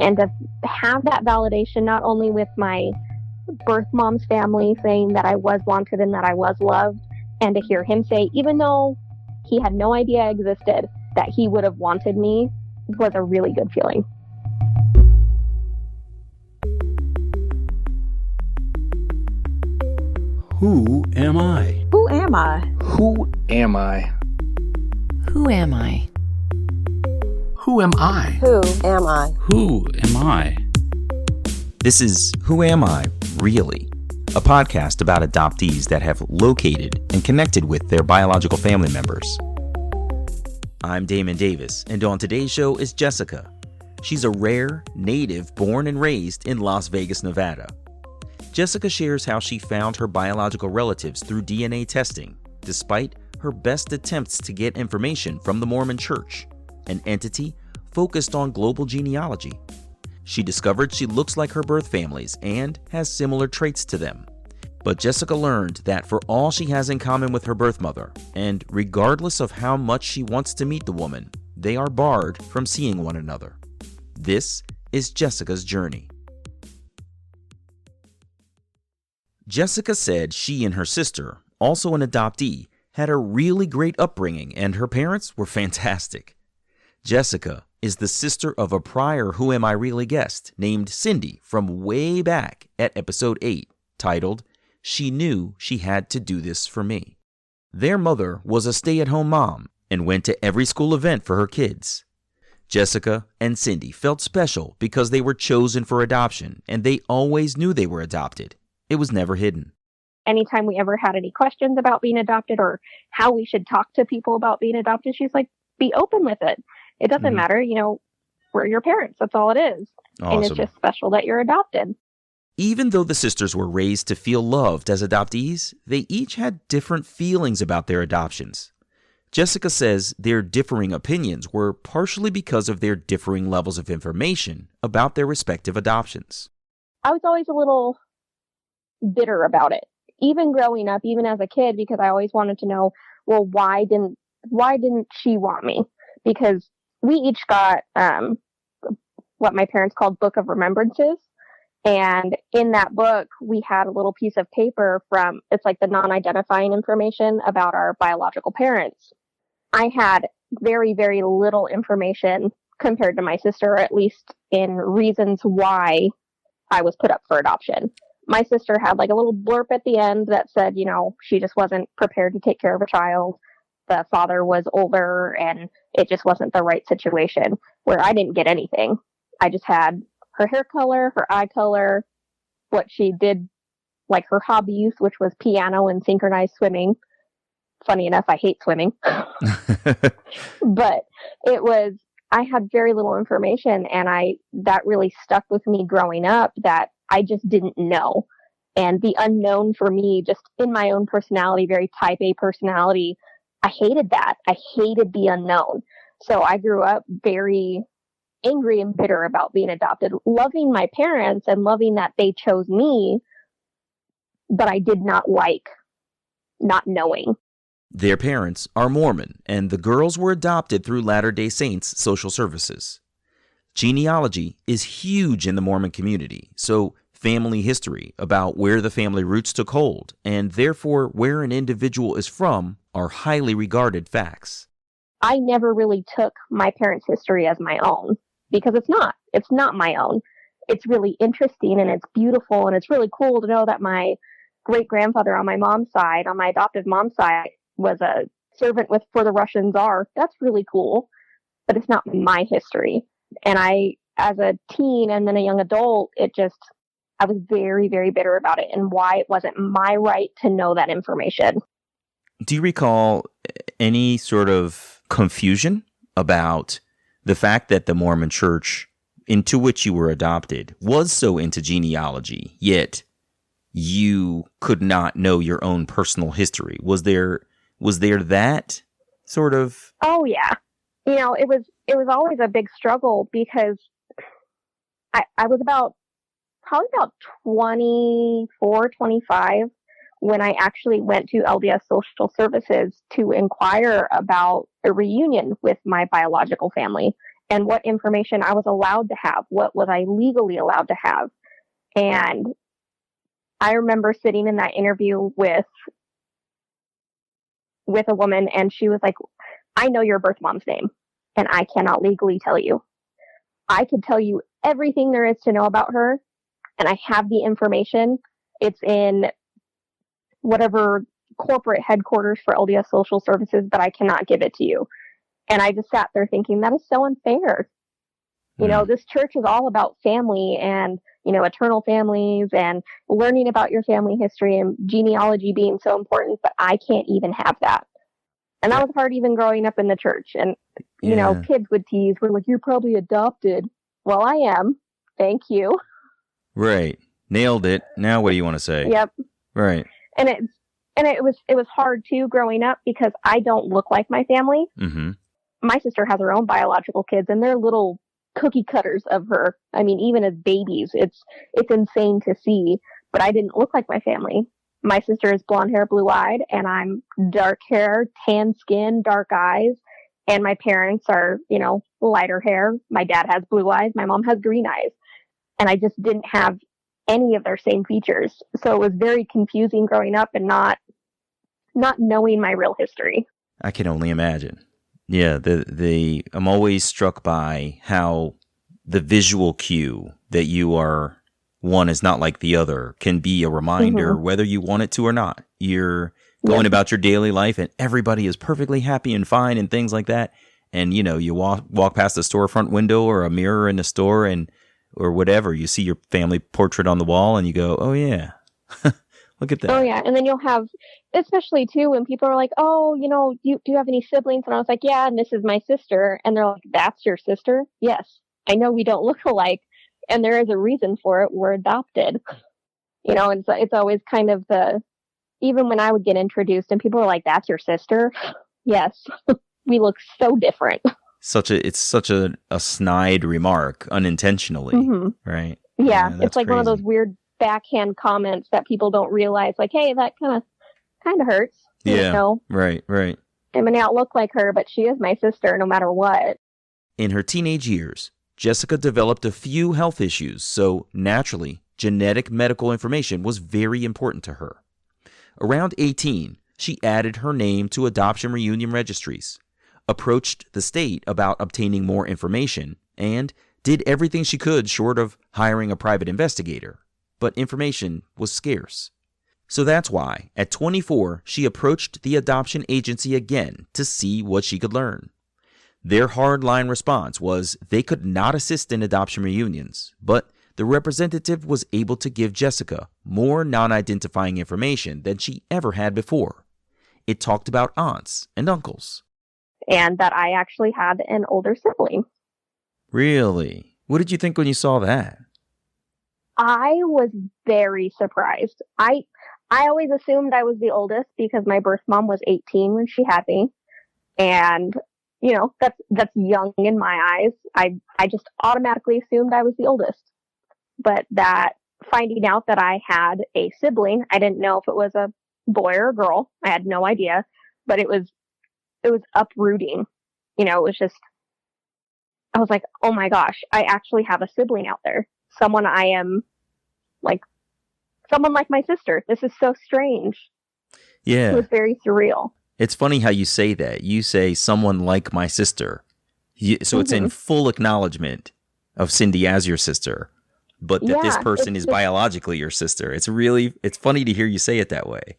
And to have that validation, not only with my birth mom's family saying that I was wanted and that I was loved, and to hear him say, even though he had no idea I existed, that he would have wanted me, was a really good feeling. Who am I? Who am I? Who am I? Who am I? Who am I? Who am I? Who am I? This is Who Am I, Really? A podcast about adoptees that have located and connected with their biological family members. I'm Damon Davis, and on today's show is Jessica. She's a rare native born and raised in Las Vegas, Nevada. Jessica shares how she found her biological relatives through DNA testing, despite her best attempts to get information from the Mormon Church, an entity focused on global genealogy. She discovered she looks like her birth families and has similar traits to them. But Jessica learned that for all she has in common with her birth mother, and regardless of how much she wants to meet the woman, they are barred from seeing one another. This is Jessica's journey. Jessica said she and her sister, also an adoptee, had a really great upbringing and her parents were fantastic. Jessica is the sister of a prior Who Am I Really guest named Cindy from way back at episode 8, titled, She Knew She Had to Do This for Me. Their mother was a stay-at-home mom and went to every school event for her kids. Jessica and Cindy felt special because they were chosen for adoption and they always knew they were adopted. It was never hidden. Anytime we ever had any questions about being adopted or how we should talk to people about being adopted, she's like, be open with it. It doesn't matter, we're your parents. That's all it is. Awesome. And it's just special that you're adopted. Even though the sisters were raised to feel loved as adoptees, they each had different feelings about their adoptions. Jessica says their differing opinions were partially because of their differing levels of information about their respective adoptions. I was always a little bitter about it, even growing up, even as a kid, because I always wanted to know, well, why didn't she want me? Because we each got what my parents called Book of Remembrances. And in that book, we had a little piece of paper it's like the non-identifying information about our biological parents. I had very, very little information compared to my sister, at least in reasons why I was put up for adoption. My sister had like a little blurb at the end that said, she just wasn't prepared to take care of a child. The father was older and it just wasn't the right situation, where I didn't get anything. I just had her hair color, her eye color, what she did, like her hobbies, which was piano and synchronized swimming. Funny enough, I hate swimming. But I had very little information, and that really stuck with me growing up, that I just didn't know. And the unknown for me, just in my own personality, very type A personality, I hated that. I hated the unknown. So I grew up very angry and bitter about being adopted, loving my parents and loving that they chose me, but I did not like not knowing. Their parents are Mormon, and the girls were adopted through Latter-day Saints social services. Genealogy is huge in the Mormon community, so family history about where the family roots took hold, and therefore where an individual is from, are highly regarded facts. I never really took my parents' history as my own, because it's not my own. It's really interesting and it's beautiful and it's really cool to know that my great-grandfather on my mom's side, on my adoptive mom's side, was a servant for the Russian Tsar. That's really cool, but it's not my history. And I, as a teen and then a young adult, I was very, very bitter about it and why it wasn't my right to know that information. Do you recall any sort of confusion about the fact that the Mormon Church, into which you were adopted, was so into genealogy, yet you could not know your own personal history? Was there that sort of? Oh yeah, it was always a big struggle, because I was probably about 24, 25 when I actually went to LDS Social Services to inquire about a reunion with my biological family. and what information I was allowed to have. What was I legally allowed to have? And I remember sitting in that interview with a woman, and she was like, I know your birth mom's name, and I cannot legally tell you. I could tell you everything there is to know about her, and I have the information. It's in whatever corporate headquarters for LDS Social Services, but I cannot give it to you. And I just sat there thinking, that is so unfair. You know, this church is all about family and, you know, eternal families and learning about your family history and genealogy being so important, but I can't even have that. And that was hard even growing up in the church. And, you know, kids would tease, we're like, you're probably adopted. Well, I am. Thank you. Right. Nailed it. Now what do you want to say? Yep. Right. And it was hard too growing up because I don't look like my family. Mm-hmm. My sister has her own biological kids, and they're little cookie cutters of her. I mean, even as babies, it's insane to see, but I didn't look like my family. My sister is blonde hair, blue eyed, and I'm dark hair, tan skin, dark eyes. And my parents are, you know, lighter hair. My dad has blue eyes. My mom has green eyes. And I just didn't have any of their same features. So it was very confusing growing up and not knowing my real history. I can only imagine. Yeah, I'm always struck by how the visual cue that you are one is not like the other can be a reminder whether you want it to or not. You're going about your daily life and everybody is perfectly happy and fine and things like that. And, you know, you walk past a storefront window or a mirror in the store and or whatever, you see your family portrait on the wall and you go, oh, yeah, look at that. Oh, yeah. And then you'll have, especially too, when people are like, oh, you know, do you have any siblings? And I was like, yeah, and this is my sister. And they're like, that's your sister? Yes. I know we don't look alike. And there is a reason for it. We're adopted. You know, and it's always kind of even when I would get introduced and people are like, that's your sister? Yes. We look so different. It's such a snide remark unintentionally, right? Yeah, it's like crazy. One of those weird backhand comments that people don't realize, like, hey, that kind of hurts. Yeah, you know? Right. I may not look like her, but she is my sister no matter what. In her teenage years, Jessica developed a few health issues, so naturally, genetic medical information was very important to her. Around 18, she added her name to adoption reunion registries, approached the state about obtaining more information, and did everything she could short of hiring a private investigator. But information was scarce. So that's why, at 24, she approached the adoption agency again to see what she could learn. Their hardline response was they could not assist in adoption reunions, but the representative was able to give Jessica more non-identifying information than she ever had before. It talked about aunts and uncles. And that I actually had an older sibling. Really? What did you think when you saw that? I was very surprised. I always assumed I was the oldest because my birth mom was 18 when she had me. And, you know, that's young in my eyes. I just automatically assumed I was the oldest. But that finding out that I had a sibling, I didn't know if it was a boy or a girl. I had no idea, but it was uprooting. You know, it was just, I was like, oh my gosh, I actually have a sibling out there. Someone like my sister. This is so strange. Yeah. It was very surreal. It's funny how you say that. You say someone like my sister. So it's in full acknowledgement of Cindy as your sister, but that this person is biologically your sister. It's funny to hear you say it that way.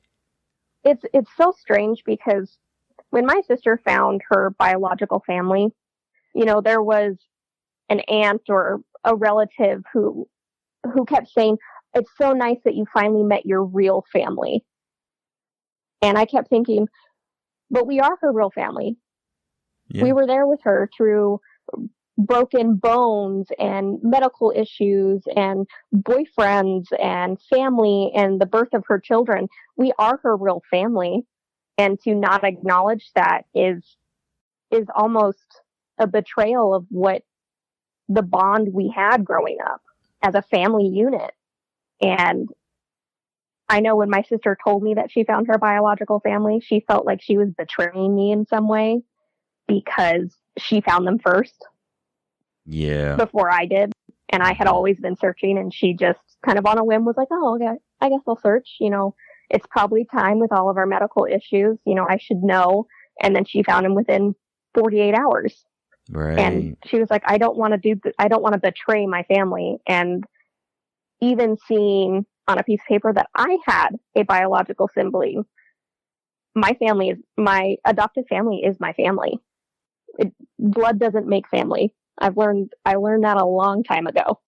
It's so strange because when my sister found her biological family, you know, there was an aunt or a relative who kept saying, it's so nice that you finally met your real family. And I kept thinking, but we are her real family. Yeah. We were there with her through broken bones and medical issues and boyfriends and family and the birth of her children. We are her real family. And to not acknowledge that is almost a betrayal of what the bond we had growing up as a family unit. And I know when my sister told me that she found her biological family, she felt like she was betraying me in some way because she found them first. Yeah. before I did. And I had always been searching, and she just kind of on a whim was like, oh, okay, I guess I'll search. It's probably time with all of our medical issues. I should know. And then she found him within 48 hours. Right. And she was like, I don't want to betray my family. And even seeing on a piece of paper that I had a biological sibling, my adopted family is my family. Blood doesn't make family. I learned that a long time ago.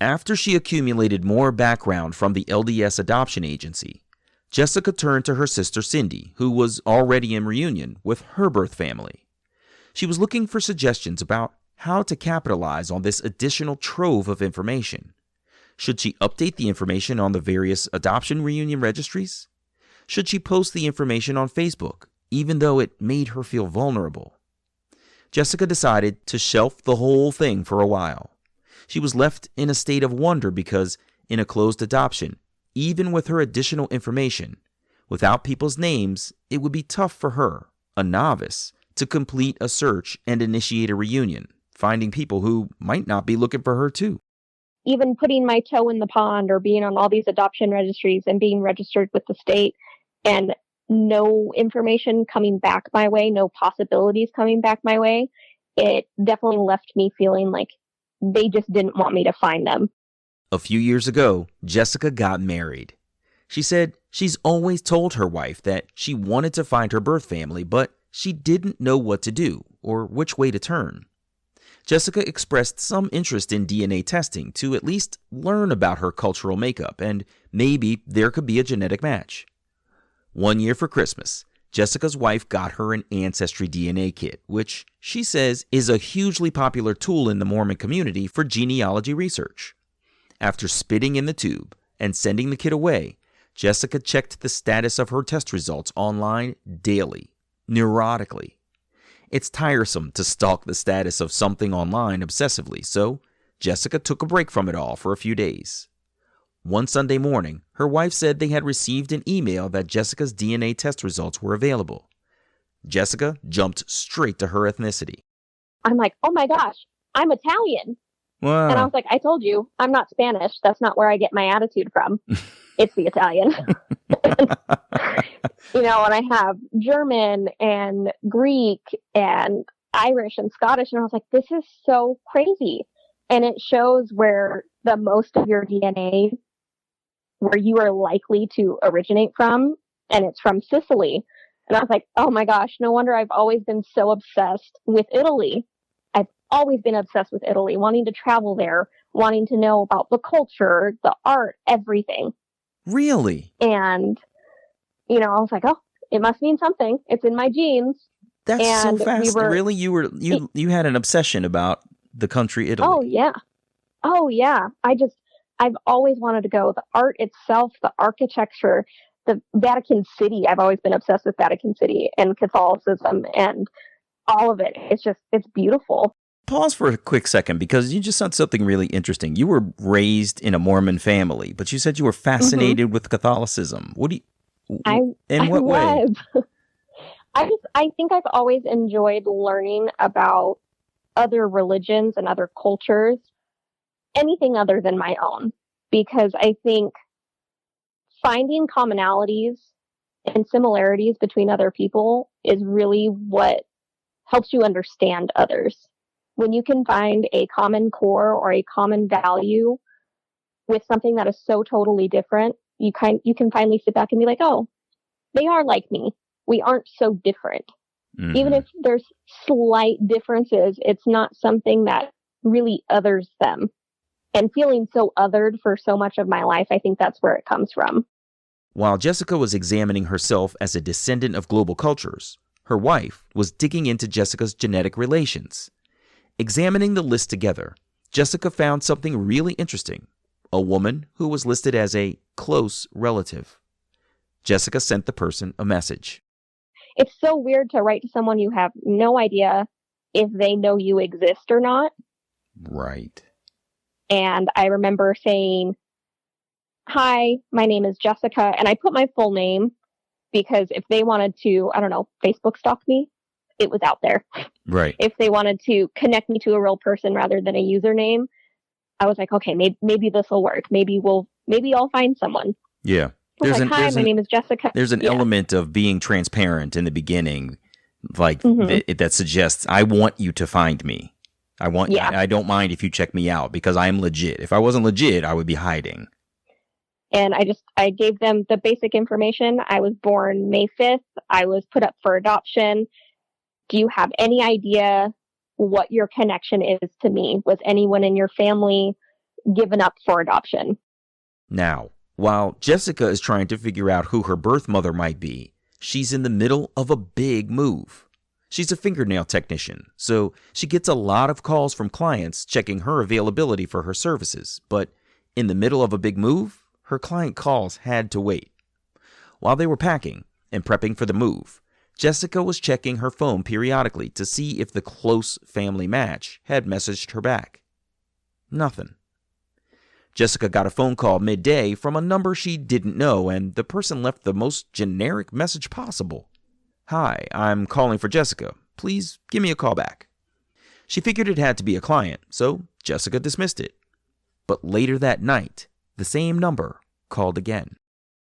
After she accumulated more background from the LDS adoption agency, Jessica turned to her sister Cindy, who was already in reunion with her birth family. She was looking for suggestions about how to capitalize on this additional trove of information. Should she update the information on the various adoption reunion registries? Should she post the information on Facebook, even though it made her feel vulnerable? Jessica decided to shelf the whole thing for a while. She was left in a state of wonder because, in a closed adoption, even with her additional information, without people's names, it would be tough for her, a novice, to complete a search and initiate a reunion, finding people who might not be looking for her too. Even putting my toe in the pond or being on all these adoption registries and being registered with the state and no information coming back my way, no possibilities coming back my way, it definitely left me feeling like they just didn't want me to find them. A few years ago, Jessica got married. She said she's always told her wife that she wanted to find her birth family, but she didn't know what to do or which way to turn. Jessica expressed some interest in DNA testing to at least learn about her cultural makeup, and maybe there could be a genetic match. One year for Christmas, Jessica's wife got her an Ancestry DNA kit, which she says is a hugely popular tool in the Mormon community for genealogy research. After spitting in the tube and sending the kit away, Jessica checked the status of her test results online daily, neurotically. It's tiresome to stalk the status of something online obsessively, so Jessica took a break from it all for a few days. One Sunday morning, her wife said they had received an email that Jessica's DNA test results were available. Jessica jumped straight to her ethnicity. I'm like, oh my gosh, I'm Italian. Wow. And I was like, I told you, I'm not Spanish. That's not where I get my attitude from. It's the Italian. And I have German and Greek and Irish and Scottish. And I was like, this is so crazy. And it shows where the most of your DNA, where you are likely to originate from. And it's from Sicily. And I was like, oh my gosh, no wonder I've always been so obsessed with Italy. I've always been obsessed with Italy, wanting to travel there, wanting to know about the culture, the art, everything. Really? And, I was like, oh, it must mean something. It's in my genes. That's and so fast. Really? You had an obsession about the country Italy. Oh, yeah. I've always wanted to go. The art itself, the architecture, the Vatican City. I've always been obsessed with Vatican City and Catholicism and all of it. It's beautiful. Pause for a quick second, because you just said something really interesting. You were raised in a Mormon family, but you said you were fascinated with Catholicism. In what way? I think I've always enjoyed learning about other religions and other cultures, anything other than my own, because I think finding commonalities and similarities between other people is really what helps you understand others. When you can find a common core or a common value with something that is so totally different, you can finally sit back and be like, oh, they are like me. We aren't so different. Mm-hmm. Even if there's slight differences, it's not something that really others them. And feeling so othered for so much of my life, I think that's where it comes from. While Jessica was examining herself as a descendant of global cultures, her wife was digging into Jessica's genetic relations. Examining the list together, Jessica found something really interesting: a woman who was listed as a close relative. Jessica sent the person a message. It's so weird to write to someone you have no idea if they know you exist or not. Right. And I remember saying, hi, my name is Jessica. And I put my full name because if they wanted to, I don't know, Facebook stalk me, it was out there. Right. If they wanted to connect me to a real person rather than a username, I was like, okay, maybe this will work. Maybe I'll find someone. Yeah. I was like, hi, my name is Jessica. There's an element of being transparent in the beginning, like that suggests I want you to find me. I don't mind if you check me out because I'm legit. If I wasn't legit, I would be hiding. And I gave them the basic information. I was born May 5th. I was put up for adoption. Do you have any idea what your connection is to me? Was anyone in your family given up for adoption? Now, while Jessica is trying to figure out who her birth mother might be, she's in the middle of a big move. She's a fingernail technician, so she gets a lot of calls from clients checking her availability for her services. But in the middle of a big move, her client calls had to wait. While they were packing and prepping for the move, Jessica was checking her phone periodically to see if the close family match had messaged her back. Nothing. Jessica got a phone call midday from a number she didn't know, and the person left the most generic message possible. Hi, I'm calling for Jessica. Please give me a call back. She figured it had to be a client, so Jessica dismissed it. But later that night, the same number called again.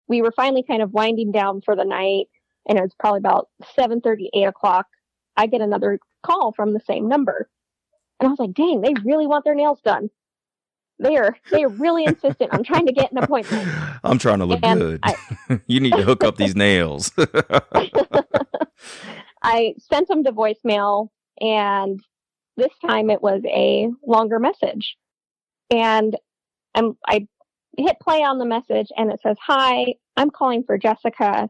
We were finally kind of winding down for the night, and it was probably about 7:30, 8 o'clock. I get another call from the same number. And I was like, dang, they really want their nails done. They are really insistent on trying to get an appointment. I'm trying to look good. You need to hook up these nails. I sent them to voicemail, and this time it was a longer message. And I hit play on the message, and it says, hi, I'm calling for Jessica.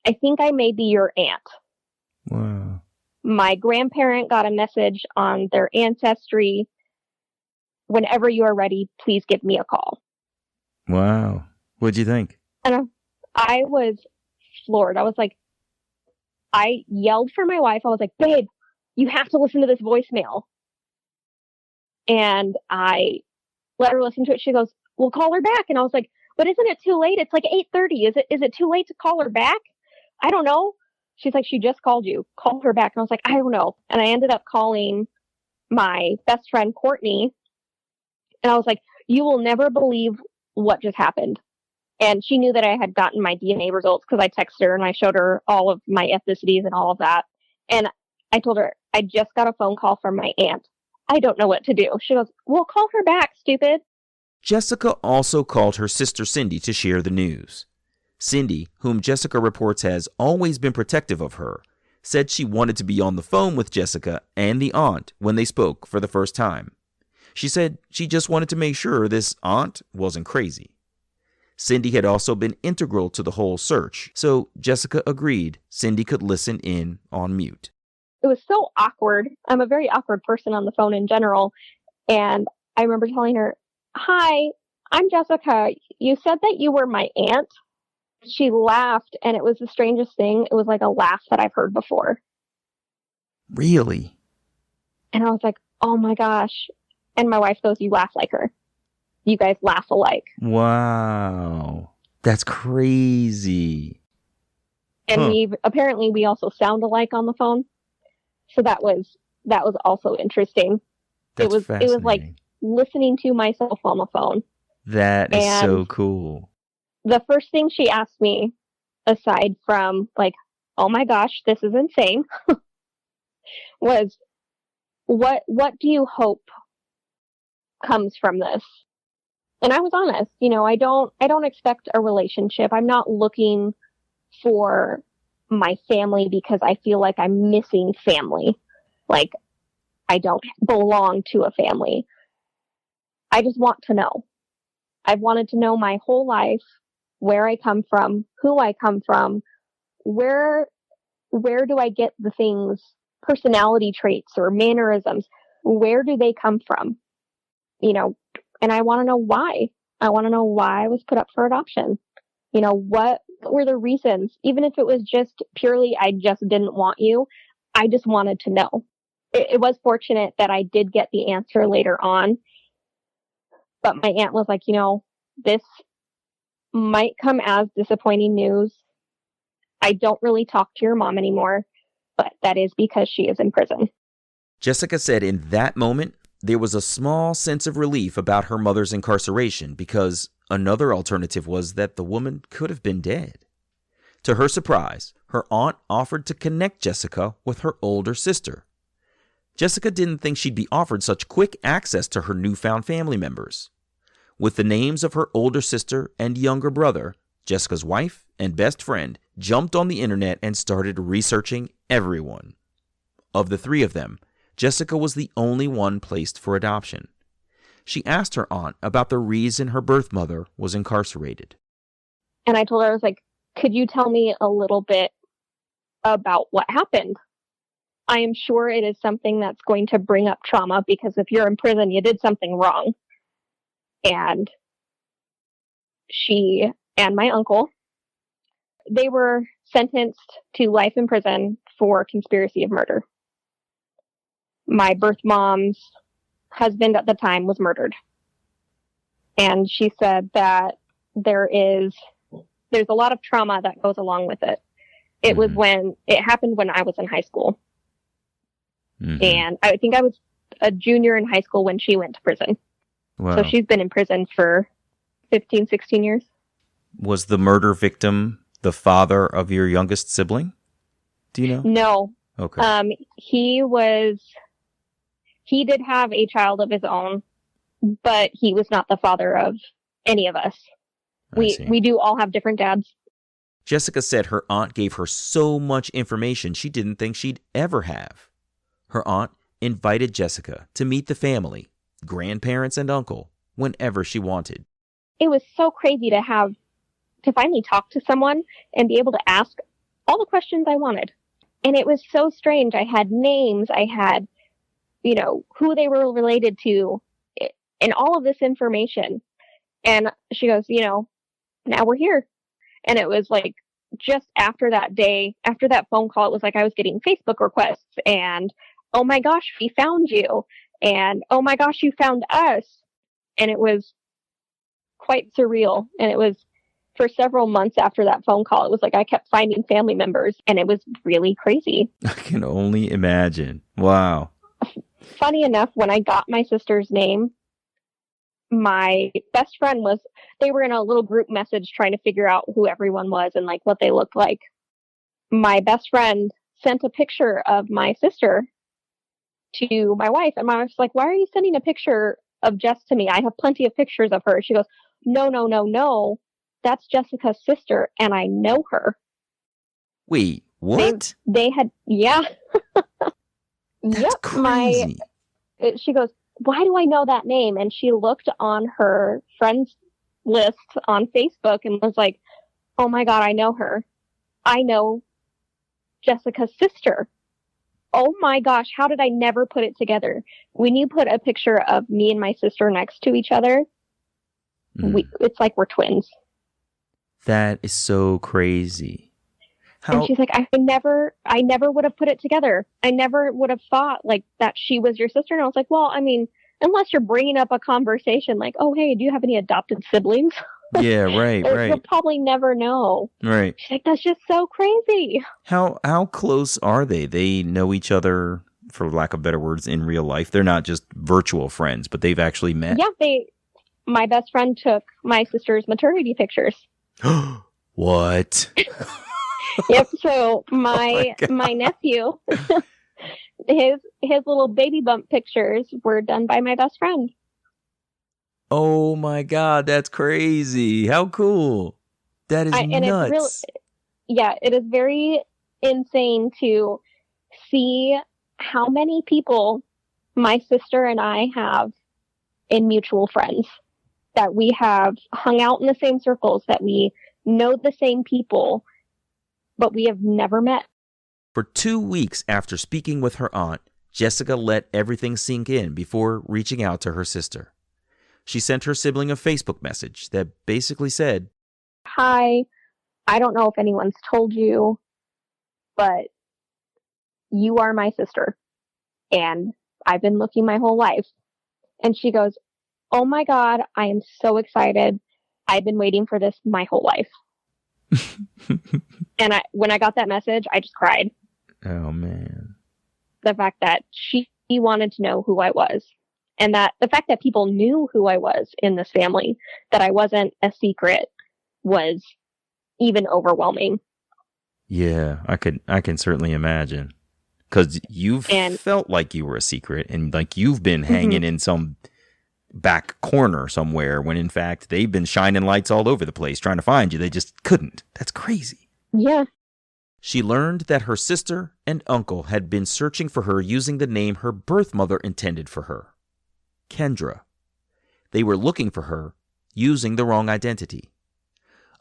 I think I may be your aunt. Wow. My grandparent got a message on their Ancestry. Whenever you are ready, please give me a call. Wow. What'd you think? And I was floored. I was like, I yelled for my wife. I was like, babe, you have to listen to this voicemail. And I let her listen to it. She goes, we'll call her back. And I was like, but isn't it too late? It's like 8:30. Is it too late to call her back? I don't know. She's like, she just called you. Call her back. And I was like, I don't know. And I ended up calling my best friend, Courtney. And I was like, you will never believe what just happened. And she knew that I had gotten my DNA results because I texted her and I showed her all of my ethnicities and all of that. And I told her, I just got a phone call from my aunt. I don't know what to do. She goes, well, call her back, stupid. Jessica also called her sister Cindy to share the news. Cindy, whom Jessica reports has always been protective of her, said she wanted to be on the phone with Jessica and the aunt when they spoke for the first time. She said she just wanted to make sure this aunt wasn't crazy. Cindy had also been integral to the whole search, so Jessica agreed Cindy could listen in on mute. It was so awkward. I'm a very awkward person on the phone in general. And I remember telling her, hi, I'm Jessica. You said that you were my aunt. She laughed, and it was the strangest thing. It was like a laugh that I've heard before. Really? And I was like, oh my gosh. And my wife goes, you laugh like her. You guys laugh alike. Wow. That's crazy. And we also sound alike on the phone. So that was also interesting. That's it was like listening to myself on the phone. That is so cool. The first thing she asked me, aside from like, oh my gosh, this is insane, was what do you hope comes from this? And I was honest, I don't expect a relationship. I'm not looking for my family because I feel like I'm missing family. Like I don't belong to a family. I just want to know. I've wanted to know my whole life, where I come from, who I come from, where do I get the things, personality traits or mannerisms, where do they come from? And I want to know why. I want to know why I was put up for adoption. What were the reasons? Even if it was just purely, I just didn't want you. I just wanted to know. It was fortunate that I did get the answer later on. But my aunt was like, this might come as disappointing news. I don't really talk to your mom anymore, but that is because she is in prison. Jessica said in that moment, there was a small sense of relief about her mother's incarceration because another alternative was that the woman could have been dead. To her surprise, her aunt offered to connect Jessica with her older sister. Jessica didn't think she'd be offered such quick access to her newfound family members. With the names of her older sister and younger brother, Jessica's wife and best friend jumped on the internet and started researching everyone. Of the three of them, Jessica was the only one placed for adoption. She asked her aunt about the reason her birth mother was incarcerated. And I told her, I was like, could you tell me a little bit about what happened? I am sure it is something that's going to bring up trauma because if you're in prison, you did something wrong. And she and my uncle, they were sentenced to life in prison for conspiracy of murder. My birth mom's husband at the time was murdered. And she said that there's a lot of trauma that goes along with it. It was when it happened when I was in high school. And I think I was a junior in high school when she went to prison. Wow. So she's been in prison for 15, 16 years. Was the murder victim the father of your youngest sibling? Do you know? No. Okay. He did have a child of his own, but he was not the father of any of us. We do all have different dads. Jessica said her aunt gave her so much information she didn't think she'd ever have. Her aunt invited Jessica to meet the family, grandparents and uncle, whenever she wanted. It was so crazy to finally talk to someone and be able to ask all the questions I wanted. And it was so strange. I had names, I had, who they were related to, and all of this information. And she goes, now we're here. And it was like, just after that day, after that phone call, it was like I was getting Facebook requests and, oh my gosh, we found you. And, oh my gosh, you found us. And it was quite surreal. And it was for several months after that phone call, it was like I kept finding family members and it was really crazy. I can only imagine. Wow. Funny enough, when I got my sister's name, my best friend they were in a little group message trying to figure out who everyone was and like what they looked like. My best friend sent a picture of my sister to my wife, and my wife's like, why are you sending a picture of Jess to me? I have plenty of pictures of her. She goes, no. That's Jessica's sister, and I know her. Wait, what? They had, yeah. That's crazy. She goes, why do I know that name? And she looked on her friends list on Facebook and was like, oh my God, I know her. I know Jessica's sister. Oh my gosh, how did I never put it together? When you put a picture of me and my sister next to each other, it's like we're twins. That is so crazy. And she's like, I never would have put it together. I never would have thought like that she was your sister. And I was like, well, I mean, unless you're bringing up a conversation like, oh, hey, do you have any adopted siblings? Yeah, right. You'll probably never know. Right. She's like, that's just so crazy. How close are they? They know each other, for lack of better words, in real life. They're not just virtual friends, but they've actually met. Yeah, my best friend took my sister's maternity pictures. What? Yep. So my nephew, his little baby bump pictures were done by my best friend. Oh my God, that's crazy! How cool! That is nuts. It is very insane to see how many people my sister and I have in mutual friends, that we have hung out in the same circles, that we know the same people, but we have never met. For 2 weeks after speaking with her aunt, Jessica let everything sink in before reaching out to her sister. She sent her sibling a Facebook message that basically said, hi, I don't know if anyone's told you, but you are my sister, and I've been looking my whole life. And she goes, oh my God, I am so excited. I've been waiting for this my whole life. And when I got that message, I just cried. Oh, man. The fact that she wanted to know who I was. And that the fact that people knew who I was in this family, that I wasn't a secret, was even overwhelming. Yeah, I can certainly imagine. Because you've felt like you were a secret and like you've been hanging in some back corner somewhere when in fact they've been shining lights all over the place trying to find you. They just couldn't. That's crazy. Yeah. She learned that her sister and uncle had been searching for her using the name her birth mother intended for her, Kendra. They were looking for her using the wrong identity.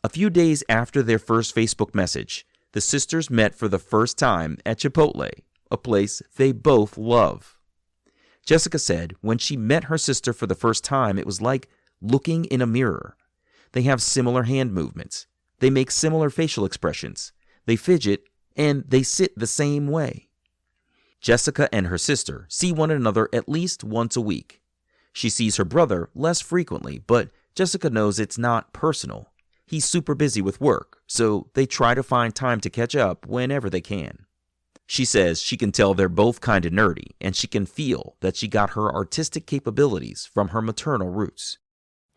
A few days after their first Facebook message, the sisters met for the first time at Chipotle, a place they both love. Jessica said when she met her sister for the first time, it was like looking in a mirror. They have similar hand movements. They make similar facial expressions. They fidget, and they sit the same way. Jessica and her sister see one another at least once a week. She sees her brother less frequently, but Jessica knows it's not personal. He's super busy with work, so they try to find time to catch up whenever they can. She says she can tell they're both kind of nerdy, and she can feel that she got her artistic capabilities from her maternal roots.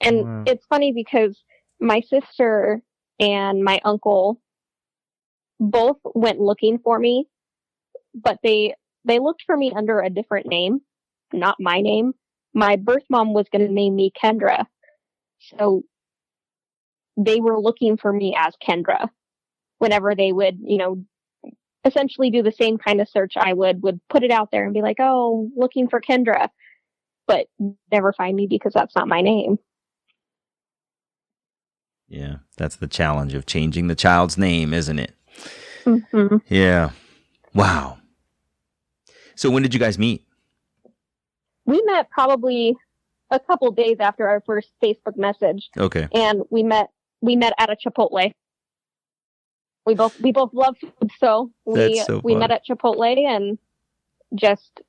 And it's funny because my sister and my uncle both went looking for me, but they looked for me under a different name, not my name. My birth mom was going to name me Kendra. So they were looking for me as Kendra whenever they would, essentially do the same kind of search I would put it out there and be like, oh, looking for Kendra, but never find me because that's not my name. Yeah, that's the challenge of changing the child's name, isn't it? Mm-hmm. Yeah. Wow. So when did you guys meet? We met probably a couple days after our first Facebook message. Okay. And we met at a Chipotle. We both love food, so we met at Chipotle and just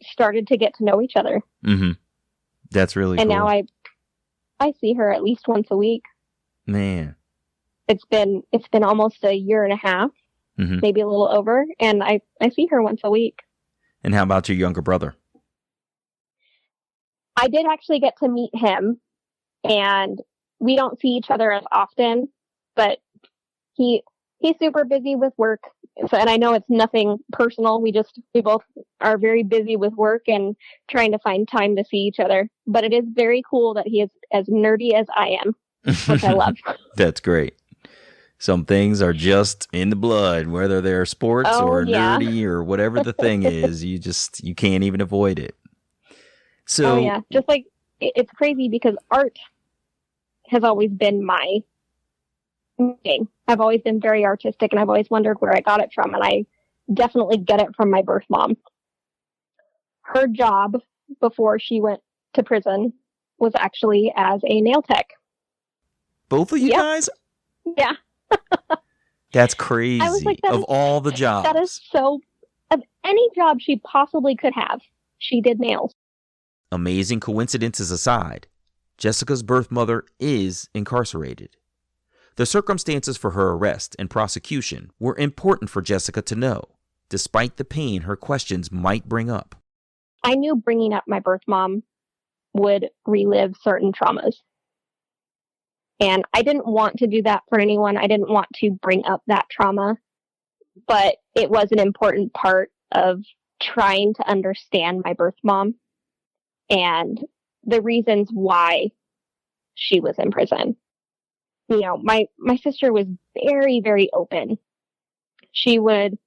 started to get to know each other. Mm-hmm. That's really cool. And now I see her at least once a week. Man. It's been almost a year and a half, maybe a little over, and I see her once a week. And how about your younger brother? I did actually get to meet him, and we don't see each other as often, but he's super busy with work. So, and I know it's nothing personal. We both are very busy with work and trying to find time to see each other. But it is very cool that he is as nerdy as I am, which I love. That's great. Some things are just in the blood, whether they're sports or nerdy or whatever the thing is. You can't even avoid it. So, just like it's crazy because art has always been my thing. I've always been very artistic, and I've always wondered where I got it from, and I definitely get it from my birth mom. Her job before she went to prison was actually as a nail tech. Both of you guys? Yeah. That's crazy. I was like, of all the jobs. That is so... Of any job she possibly could have, she did nails. Amazing coincidences aside, Jessica's birth mother is incarcerated. The circumstances for her arrest and prosecution were important for Jessica to know, despite the pain her questions might bring up. I knew bringing up my birth mom would relive certain traumas. And I didn't want to do that for anyone. I didn't want to bring up that trauma. But it was an important part of trying to understand my birth mom and the reasons why she was in prison. My sister was very, very open. She would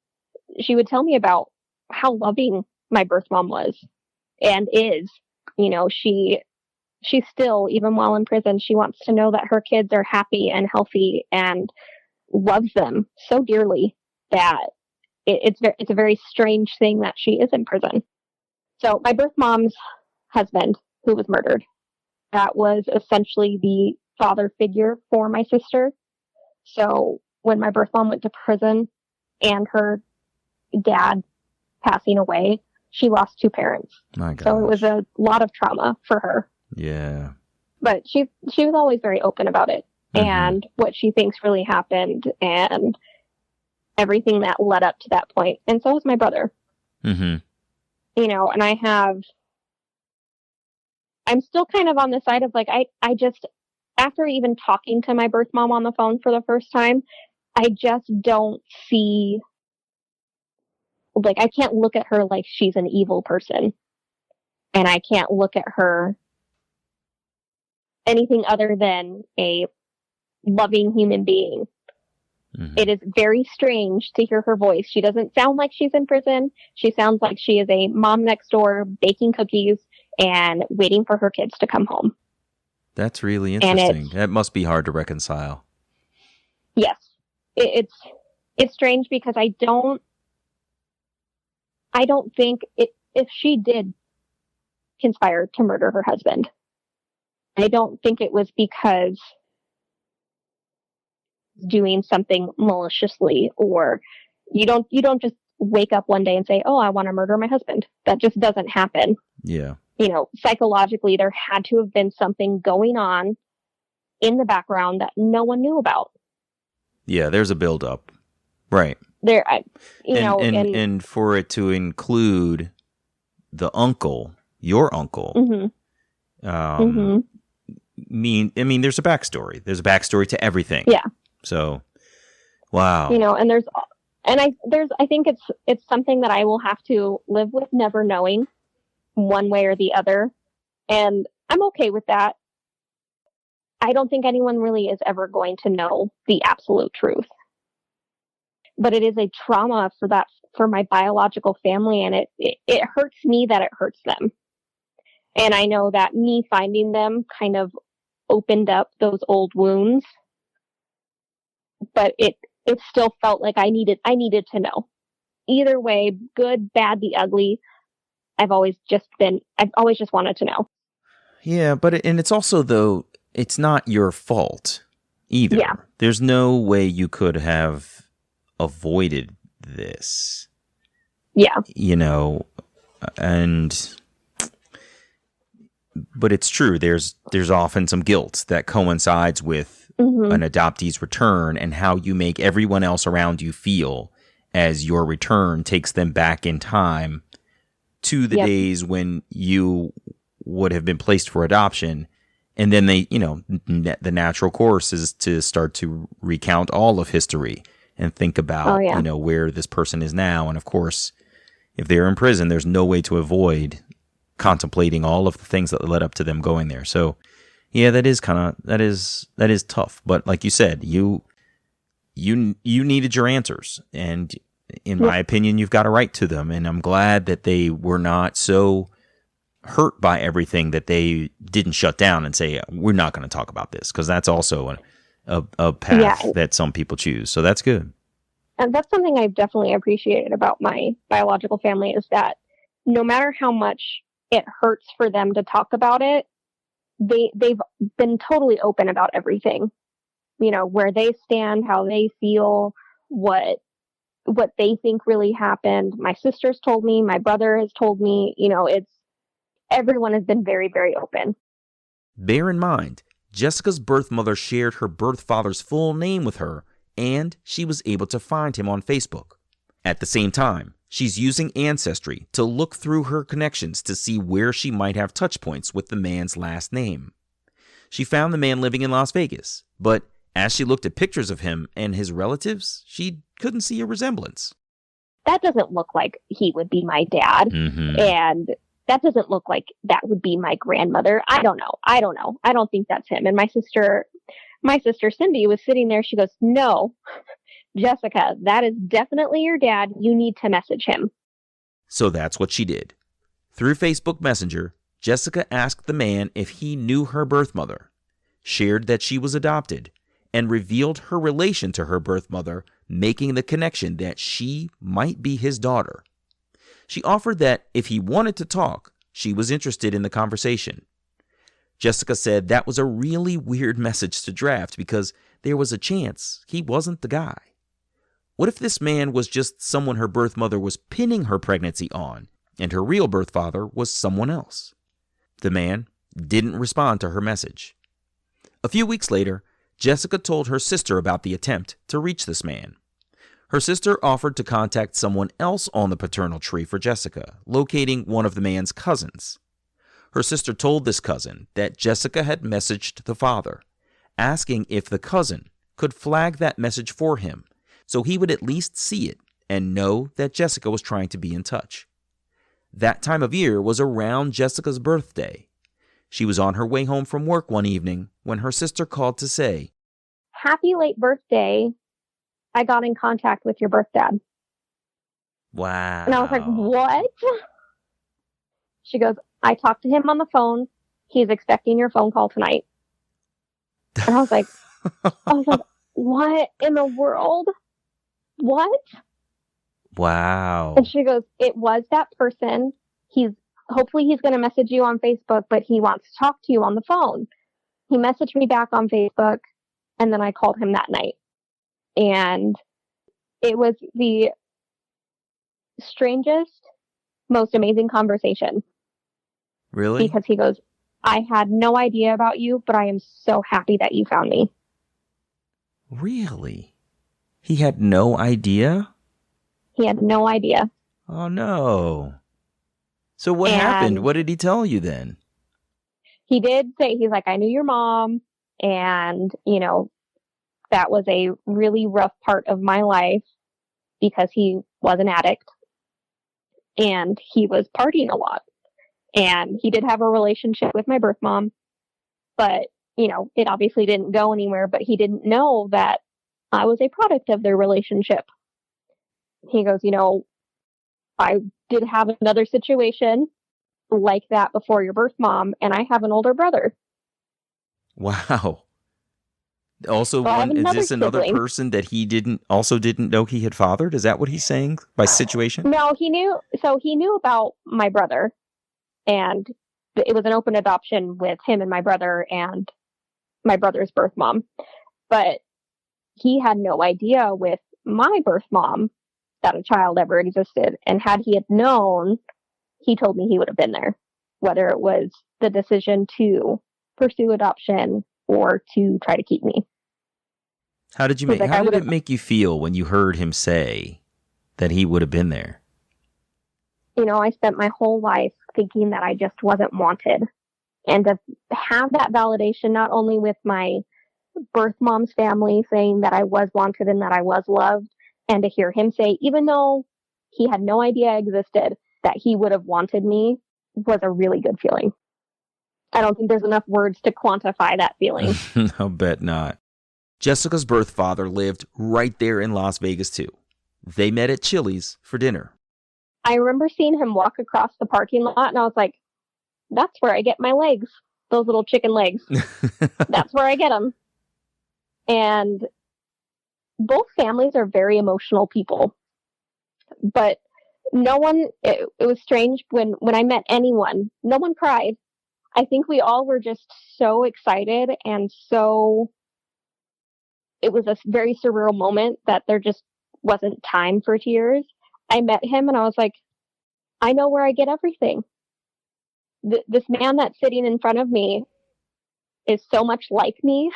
tell me about how loving my birth mom was and is. She still, even while in prison, she wants to know that her kids are happy and healthy and loves them so dearly that it's a very strange thing that she is in prison. So my birth mom's husband, who was murdered, that was essentially the father figure for my sister. So when my birth mom went to prison and her dad passing away, she lost two parents. My gosh. So it was a lot of trauma for her. Yeah. But she was always very open about it and what she thinks really happened. And everything that led up to that point. And so was my brother. Mm-hmm. You know, and I'm still kind of on the side of like, I just, after even talking to my birth mom on the phone for the first time, I just don't see, like, I can't look at her like she's an evil person. And I can't look at her anything other than a loving human being. Mm-hmm. It is very strange to hear her voice. She doesn't sound like she's in prison. She sounds like she is a mom next door baking cookies and waiting for her kids to come home. That's really interesting. That must be hard to reconcile. Yes. It's strange because I don't think if she did conspire to murder her husband, I don't think it was because doing something maliciously, or you don't just wake up one day and say, oh, I want to murder my husband. That just doesn't happen. Yeah. You know, psychologically, there had to have been something going on in the background that no one knew about. Yeah, there's a buildup. Right. And for it to include the uncle, your uncle, mm-hmm. there's a backstory. There's a backstory to everything. Yeah. So, wow. You know, and I think it's something that I will have to live with never knowing one way or the other. And I'm okay with that. I don't think anyone really is ever going to know the absolute truth. But it is a trauma for my biological family, and it hurts me that it hurts them. And I know that me finding them kind of opened up those old wounds, but it still felt like I needed to know. Either way, good, bad, the ugly, I've always just wanted to know. Yeah, but it's also, though, it's not your fault either. Yeah. There's no way you could have avoided this. Yeah. You know, but it's true. There's often some guilt that coincides with an adoptee's return and how you make everyone else around you feel as your return takes them back in time to the days when you would have been placed for adoption. And then they, you know, the natural course is to start to recount all of history and think about, you know, where this person is now. And of course, if they're in prison, there's no way to avoid contemplating all of the things that led up to them going there. So, yeah, that is tough. But like you said, you needed your answers, and in my opinion, you've got a right to them. And I'm glad that they were not so hurt by everything that they didn't shut down and say, we're not going to talk about this, because that's also a path that some people choose. So that's good. And that's something I've definitely appreciated about my biological family, is that no matter how much it hurts for them to talk about it, they've been totally open about everything. You know, where they stand, how they feel, what they think really happened. My sister's told me, my brother has told me, you know, everyone has been very, very open. Bear in mind, Jessica's birth mother shared her birth father's full name with her, and she was able to find him on Facebook. At the same time, she's using Ancestry to look through her connections to see where she might have touch points with the man's last name. She found the man living in Las Vegas, but as she looked at pictures of him and his relatives, she couldn't see a resemblance. That doesn't look like he would be my dad. Mm-hmm. And that doesn't look like that would be my grandmother. I don't know. I don't think that's him. And my sister Cindy was sitting there. She goes, no, Jessica, that is definitely your dad. You need to message him. So that's what she did. Through Facebook Messenger, Jessica asked the man if he knew her birth mother, shared that she was adopted, and revealed her relation to her birth mother, making the connection that she might be his daughter. She offered that if he wanted to talk, she was interested in the conversation. Jessica said that was a really weird message to draft because there was a chance he wasn't the guy. What if this man was just someone her birth mother was pinning her pregnancy on, and her real birth father was someone else? The man didn't respond to her message. A few weeks later, Jessica told her sister about the attempt to reach this man. Her sister offered to contact someone else on the paternal tree for Jessica, locating one of the man's cousins. Her sister told this cousin that Jessica had messaged the father, asking if the cousin could flag that message for him so he would at least see it and know that Jessica was trying to be in touch. That time of year was around Jessica's birthday. She was on her way home from work one evening when her sister called to say, "Happy late birthday. I got in contact with your birth dad." Wow. And I was like, "What?" She goes, "I talked to him on the phone. He's expecting your phone call tonight." And I was like, what in the world? What? Wow. And she goes, "It was that person. Hopefully he's going to message you on Facebook, but he wants to talk to you on the phone." He messaged me back on Facebook, and then I called him that night. And it was the strangest, most amazing conversation. Really? Because he goes, "I had no idea about you, but I am so happy that you found me." Really? He had no idea? He had no idea. Oh, no. So what And happened? What did he tell you then? he did say, he's like, "I knew your mom, and, that was a really rough part of my life because he was an addict and he was partying a lot. And he did have a relationship with my birth mom, but, it obviously didn't go anywhere, but he didn't know that I was a product of their relationship." He goes, "I did have another situation like that before your birth mom, and I have an older brother." Wow. Also, So I have is another this another sibling. person that he didn't know he had fathered? Is that what he's saying by situation? No, he knew. So he knew about my brother, and it was an open adoption with him and my brother and my brother's birth mom. But he had no idea with my birth mom that a child ever existed. And had he had known, he told me he would have been there, whether it was the decision to pursue adoption or to try to keep me. How did it make you feel when you heard him say that he would have been there? I spent my whole life thinking that I just wasn't wanted. And to have that validation, not only with my birth mom's family saying that I was wanted and that I was loved, and to hear him say, even though he had no idea I existed, that he would have wanted me, was a really good feeling. I don't think there's enough words to quantify that feeling. I'll bet not. Jessica's birth father lived right there in Las Vegas, too. They met at Chili's for dinner. I remember seeing him walk across the parking lot, and I was like, "That's where I get my legs, those little chicken legs. That's where I get them." And both families are very emotional people. But no one, it was strange when I met anyone, no one cried. I think we all were just so excited, and it was a very surreal moment that there just wasn't time for tears. I met him and I was like, "I know where I get everything. This man that's sitting in front of me is so much like me.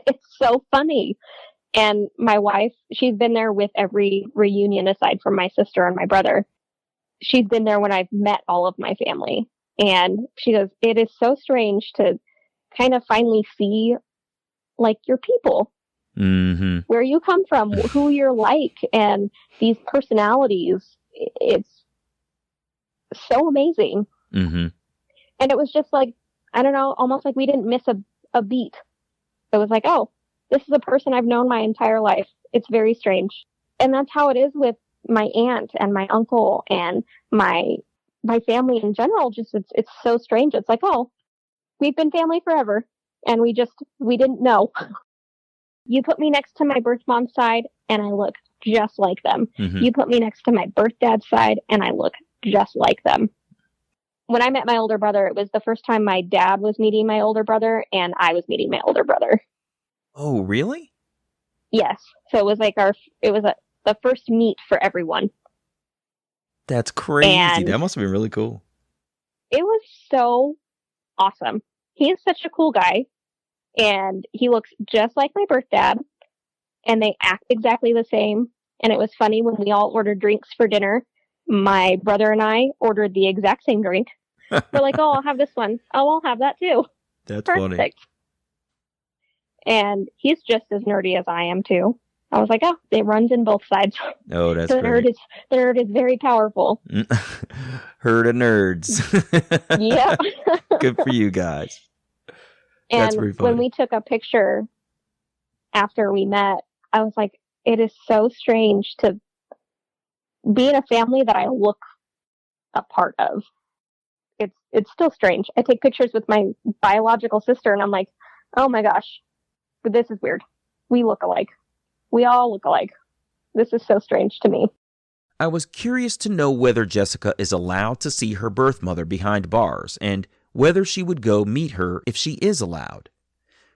It's so funny." And my wife, she's been there with every reunion aside from my sister and my brother. She's been there when I've met all of my family. And she goes, "It is so strange to kind of finally see like your people, where you come from, who you're like, and these personalities. It's so amazing." Mm-hmm. And it was just like, I don't know, almost like we didn't miss a beat. It was like, oh, this is a person I've known my entire life. It's very strange. And that's how it is with my aunt and my uncle and my family in general. Just, it's so strange. It's like, oh, we've been family forever. And we didn't know. You put me next to my birth mom's side and I look just like them. Mm-hmm. You put me next to my birth dad's side and I look just like them. When I met my older brother, it was the first time my dad was meeting my older brother and I was meeting my older brother. Oh, really? Yes. So it was like the first meet for everyone. That's crazy. And that must have been really cool. It was so awesome. He is such a cool guy, and he looks just like my birth dad, and they act exactly the same, And it was funny when we all ordered drinks for dinner. My brother and I ordered the exact same drink. We're like, oh, I'll have this one. Oh, I'll have that too. That's Perfect. funny. And he's just as nerdy as I am too. I was like, oh, it runs in both sides. Oh, that's the great. nerd is very powerful. Herd of nerds. Yep. Good for you guys. That's pretty And funny. when we took a picture after we met, I was like, it is so strange to be in a family that I look a part of. It's still strange. I take pictures with my biological sister and I'm like, oh my gosh, this is weird. We look alike. We all look alike. This is so strange to me. I was curious to know whether Jessica is allowed to see her birth mother behind bars and whether she would go meet her if she is allowed.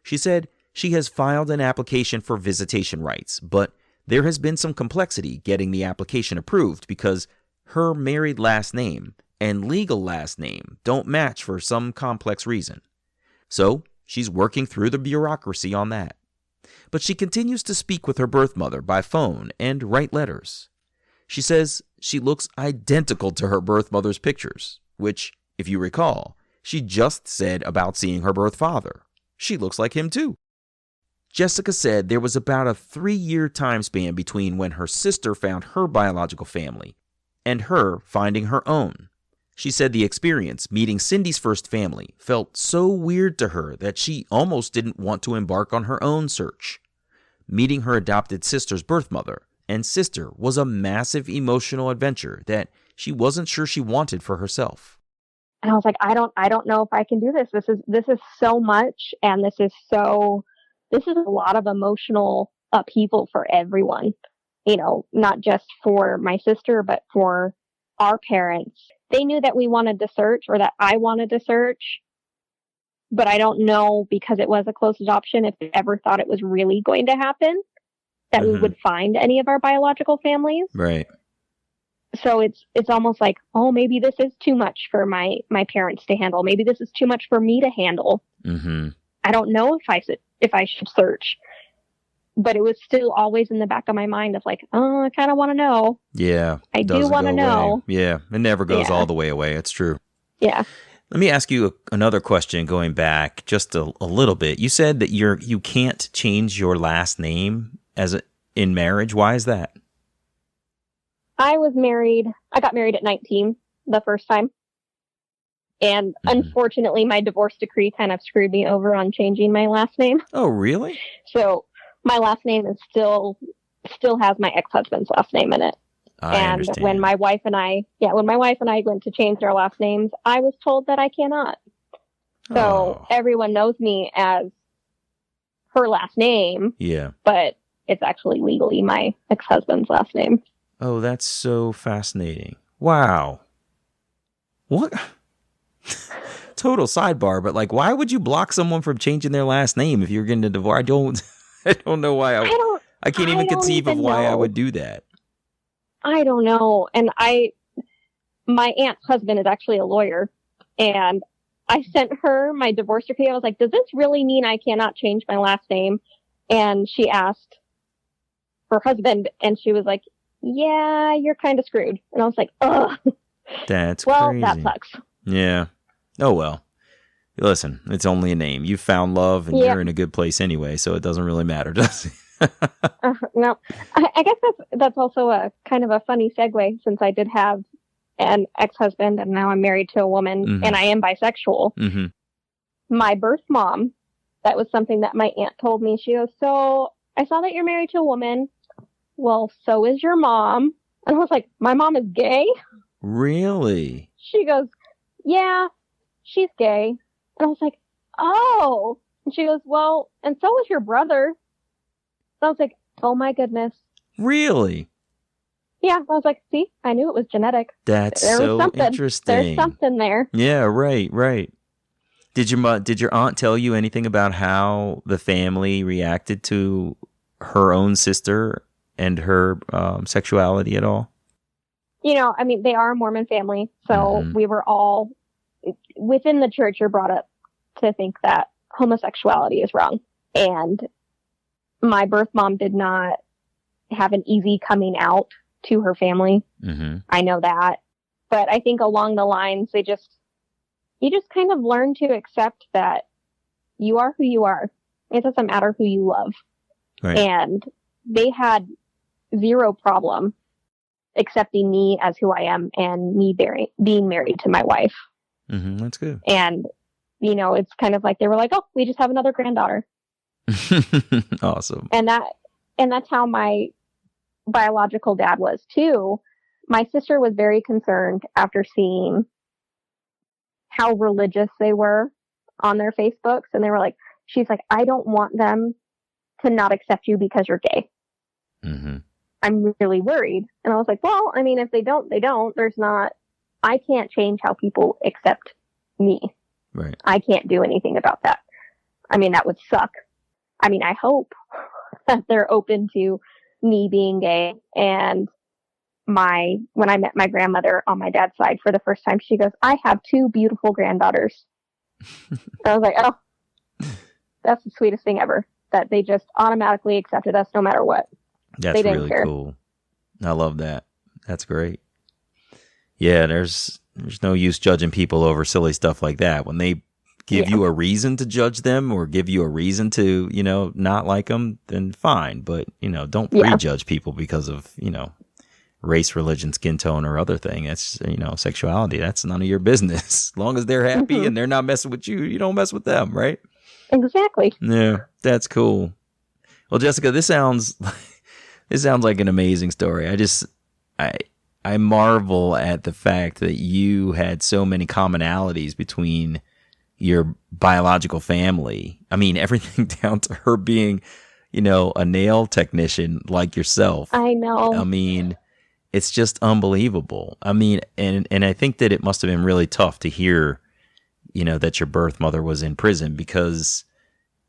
She said she has filed an application for visitation rights, but there has been some complexity getting the application approved because her married last name and legal last name don't match for some complex reason. So she's working through the bureaucracy on that. But she continues to speak with her birth mother by phone and write letters. She says she looks identical to her birth mother's pictures, which, if you recall, she just said about seeing her birth father. She looks like him too. Jessica said there was about a 3-year time span between when her sister found her biological family and her finding her own. She said the experience, meeting Cindy's first family, felt so weird to her that she almost didn't want to embark on her own search. Meeting her adopted sister's birth mother and sister was a massive emotional adventure that she wasn't sure she wanted for herself. And I was like, I don't know if I can do this. This is so much, and this is a lot of emotional upheaval for everyone. You know, not just for my sister, but for our parents. They knew that we wanted to search, or that I wanted to search, but I don't know, because it was a close adoption, if they ever thought it was really going to happen, that we would find any of our biological families. Right. So it's almost like, oh, maybe this is too much for my parents to handle. Maybe this is too much for me to handle. Mm-hmm. I don't know if I should search. But it was still always in the back of my mind of like, oh, I kind of want to know. Yeah. I do want to know. Yeah. It never goes all the way away. It's true. Yeah. Let me ask you another question going back just a little bit. You said that you can't change your last name in marriage. Why is that? I got married at 19 the first time. And unfortunately, my divorce decree kind of screwed me over on changing my last name. Oh, really? So my last name is still has my ex-husband's last name in it. I understand. When my wife and I went to change our last names, I was told that I cannot. So everyone knows me as her last name. Yeah. But it's actually legally my ex-husband's last name. Oh, that's so fascinating. Wow. What? Total sidebar, but like, why would you block someone from changing their last name if you're getting a divorce? I don't know why. I can't even conceive of why I would do that. I don't know. And my aunt's husband is actually a lawyer, and I sent her my divorce decree. I was like, does this really mean I cannot change my last name? And she asked her husband, and she was like, yeah, you're kind of screwed. And I was like, ugh. That's crazy. That sucks. Yeah. Oh, well. Listen, it's only a name. You found love, and you're in a good place anyway, so it doesn't really matter, does it? No. I guess that's also a kind of a funny segue, since I did have an ex-husband, and now I'm married to a woman, and I am bisexual. Mm-hmm. My birth mom, that was something that my aunt told me. She goes, so I saw that you're married to a woman. Well, so is your mom. And I was like, my mom is gay? Really? She goes, yeah, she's gay. And I was like, oh. And she goes, well, and so is your brother. And I was like, oh my goodness. Really? Yeah. I was like, see, I knew it was genetic. That's so interesting. There's something there. Yeah, right. Did your aunt tell you anything about how the family reacted to her own sister and her sexuality at all? You know, I mean, they are a Mormon family, so we were all within the church are brought up to think that homosexuality is wrong. And my birth mom did not have an easy coming out to her family. Mm-hmm. I know that. But I think along the lines, you just kind of learn to accept that you are who you are. It doesn't matter who you love. Right. And they had zero problem accepting me as who I am and me being married to my wife. Mm-hmm. That's good. And, it's kind of like they were like, oh, we just have another granddaughter. Awesome. And that's how my biological dad was too. My sister was very concerned after seeing how religious they were on their Facebooks. And they were like, she's like, I don't want them to not accept you because you're gay. Mm-hmm. I'm really worried. And I was like, well, I mean, if they don't, they don't. I can't change how people accept me. Right. I can't do anything about that. I mean, that would suck. I mean, I hope that they're open to me being gay. And when I met my grandmother on my dad's side for the first time, she goes, I have 2 beautiful granddaughters. I was like, oh, that's the sweetest thing ever, that they just automatically accepted us no matter what. That's really cool. I love that. That's great. Yeah, there's no use judging people over silly stuff like that. When they give you a reason to judge them or give you a reason to, not like them, then fine. But, don't prejudge people because of, race, religion, skin tone, or other thing. That's, sexuality. That's none of your business. As long as they're happy and they're not messing with you, you don't mess with them, right? Exactly. Yeah, that's cool. Well, Jessica, this sounds like an amazing story. I marvel at the fact that you had so many commonalities between your biological family. I mean, everything down to her being, a nail technician like yourself. I know. I mean, it's just unbelievable. I mean, and I think that it must have been really tough to hear, that your birth mother was in prison, because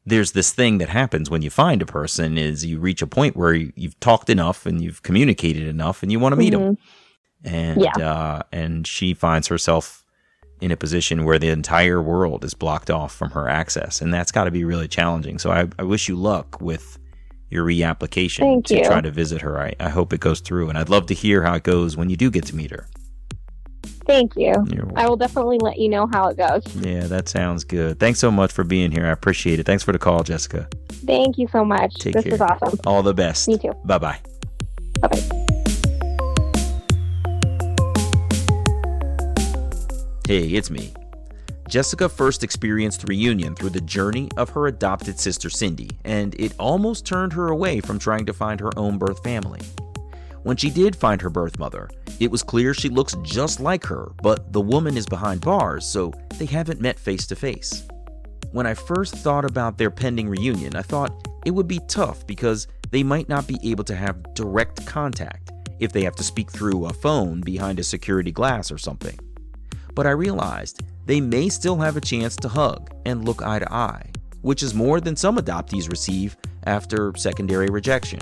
there's this thing that happens when you find a person is you reach a point where you've talked enough and you've communicated enough and you want to meet them. And she finds herself in a position where the entire world is blocked off from her access. And that's got to be really challenging. So I wish you luck with your reapplication to try to visit her. I hope it goes through. And I'd love to hear how it goes when you do get to meet her. Thank you. I will definitely let you know how it goes. Yeah, that sounds good. Thanks so much for being here. I appreciate it. Thanks for the call, Jessica. Thank you so much. This is awesome. All the best. Me too. Bye-bye. Bye-bye. Hey, it's me. Jessica first experienced reunion through the journey of her adopted sister Cindy, and it almost turned her away from trying to find her own birth family. When she did find her birth mother, it was clear she looks just like her, but the woman is behind bars, so they haven't met face to face. When I first thought about their pending reunion, I thought it would be tough because they might not be able to have direct contact if they have to speak through a phone behind a security glass or something. But I realized they may still have a chance to hug and look eye to eye, which is more than some adoptees receive after secondary rejection,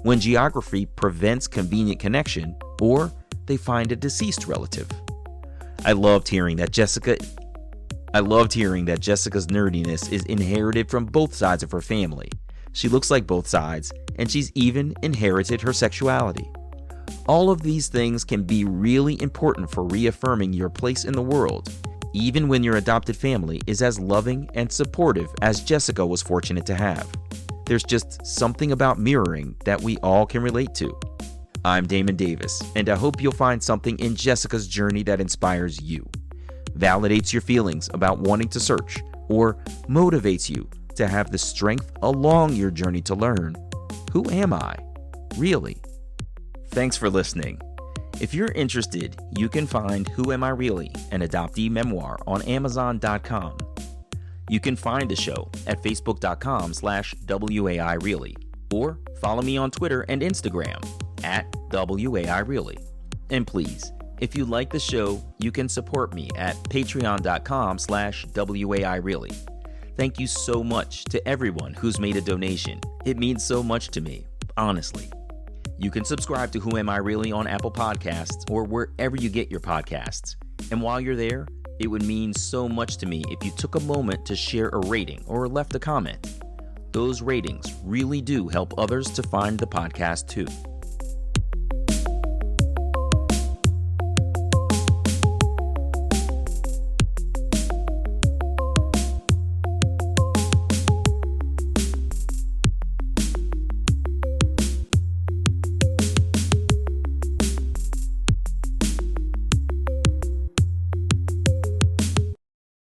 when geography prevents convenient connection or they find a deceased relative. I loved hearing that Jessica's nerdiness is inherited from both sides of her family. She looks like both sides, and she's even inherited her sexuality. All of these things can be really important for reaffirming your place in the world, even when your adopted family is as loving and supportive as Jessica was fortunate to have. There's just something about mirroring that we all can relate to. I'm Damon Davis, and I hope you'll find something in Jessica's journey that inspires you, validates your feelings about wanting to search, or motivates you to have the strength along your journey to learn, who am I, really? Thanks for listening. If you're interested, you can find Who Am I Really? An adoptee memoir on Amazon.com. You can find the show at Facebook.com/WAIReally, or follow me on Twitter and Instagram at WAIReally. And please, if you like the show, you can support me at Patreon.com/WAIReally. Thank you so much to everyone who's made a donation. It means so much to me, honestly. You can subscribe to Who Am I Really on Apple Podcasts or wherever you get your podcasts. And while you're there, it would mean so much to me if you took a moment to share a rating or left a comment. Those ratings really do help others to find the podcast too.